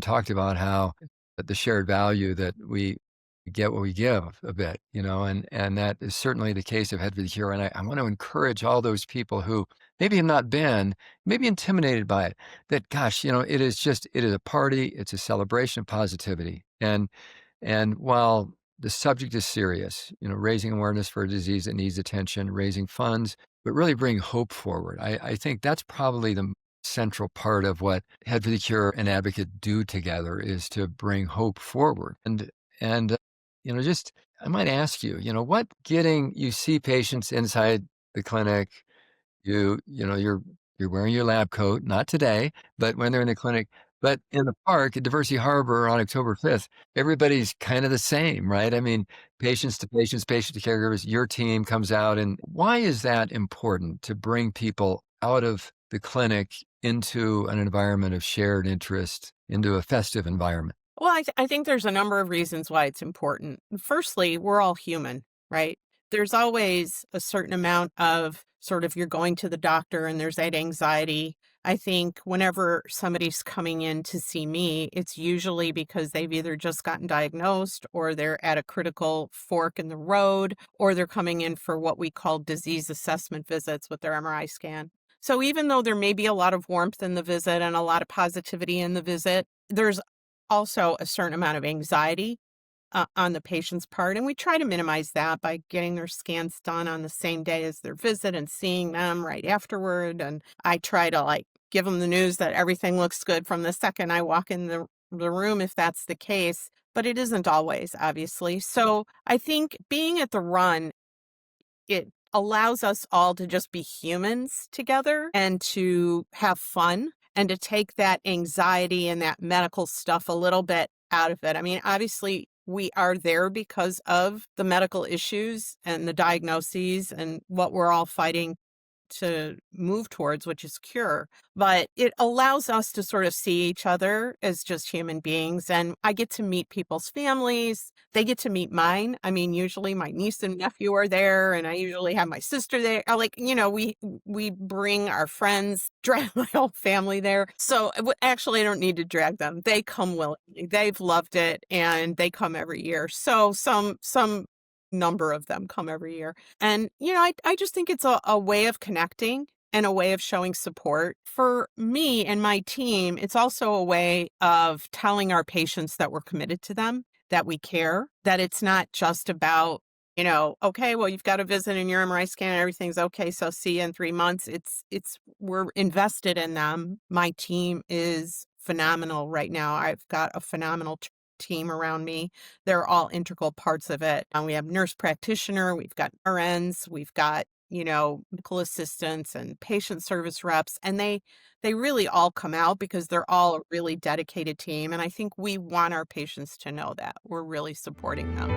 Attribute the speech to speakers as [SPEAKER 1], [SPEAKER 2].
[SPEAKER 1] talked about how the shared value that we get what we give a bit, and that is certainly the case of Head for the Cure. And I want to encourage all those people who maybe have not been, maybe intimidated by it, that gosh, it is a party, it's a celebration of positivity. And while the subject is serious, raising awareness for a disease that needs attention, raising funds, but really bring hope forward. I think that's probably the central part of what Head for the Cure and Advocate do together, is to bring hope forward. And just I might ask you, what getting you see patients inside the clinic, you're wearing your lab coat, not today, but when they're in the clinic. But in the park at Diversity Harbor on October 5th, everybody's kind of the same, right? I mean, patients to patients, patients to caregivers, your team comes out. And why is that important, to bring people out of the clinic into an environment of shared interest, into a festive environment?
[SPEAKER 2] Well, I think there's a number of reasons why it's important. Firstly, we're all human, right? There's always a certain amount of sort of, you're going to the doctor and there's that anxiety. I think whenever somebody's coming in to see me, it's usually because they've either just gotten diagnosed, or they're at a critical fork in the road, or they're coming in for what we call disease assessment visits with their MRI scan. So even though there may be a lot of warmth in the visit and a lot of positivity in the visit, there's also a certain amount of anxiety on the patient's part. And we try to minimize that by getting their scans done on the same day as their visit and seeing them right afterward. And I try to give them the news that everything looks good from the second I walk in the room, if that's the case. But it isn't always, obviously. So I think being at the run, it allows us all to just be humans together and to have fun and to take that anxiety and that medical stuff a little bit out of it. I mean, obviously, we are there because of the medical issues and the diagnoses and what we're all fighting to move towards, which is cure. But it allows us to sort of see each other as just human beings. And I get to meet people's families. They get to meet mine. I mean, usually my niece and nephew are there, and I usually have my sister there. We bring our friends, drag my whole family there. So actually, I don't need to drag them. They come willingly. They've loved it, and they come every year. So some number of them come every year. And, I just think it's a way of connecting and a way of showing support. For me and my team, it's also a way of telling our patients that we're committed to them, that we care, that it's not just about, okay, well, you've got a visit in your MRI scan and everything's okay, so see you in 3 months. We're invested in them. My team is phenomenal right now. I've got a phenomenal team around me. They're all integral parts of it. And we have nurse practitioner, we've got RNs, we've got, medical assistants and patient service reps. And they really all come out because they're all a really dedicated team. And I think we want our patients to know that we're really supporting them.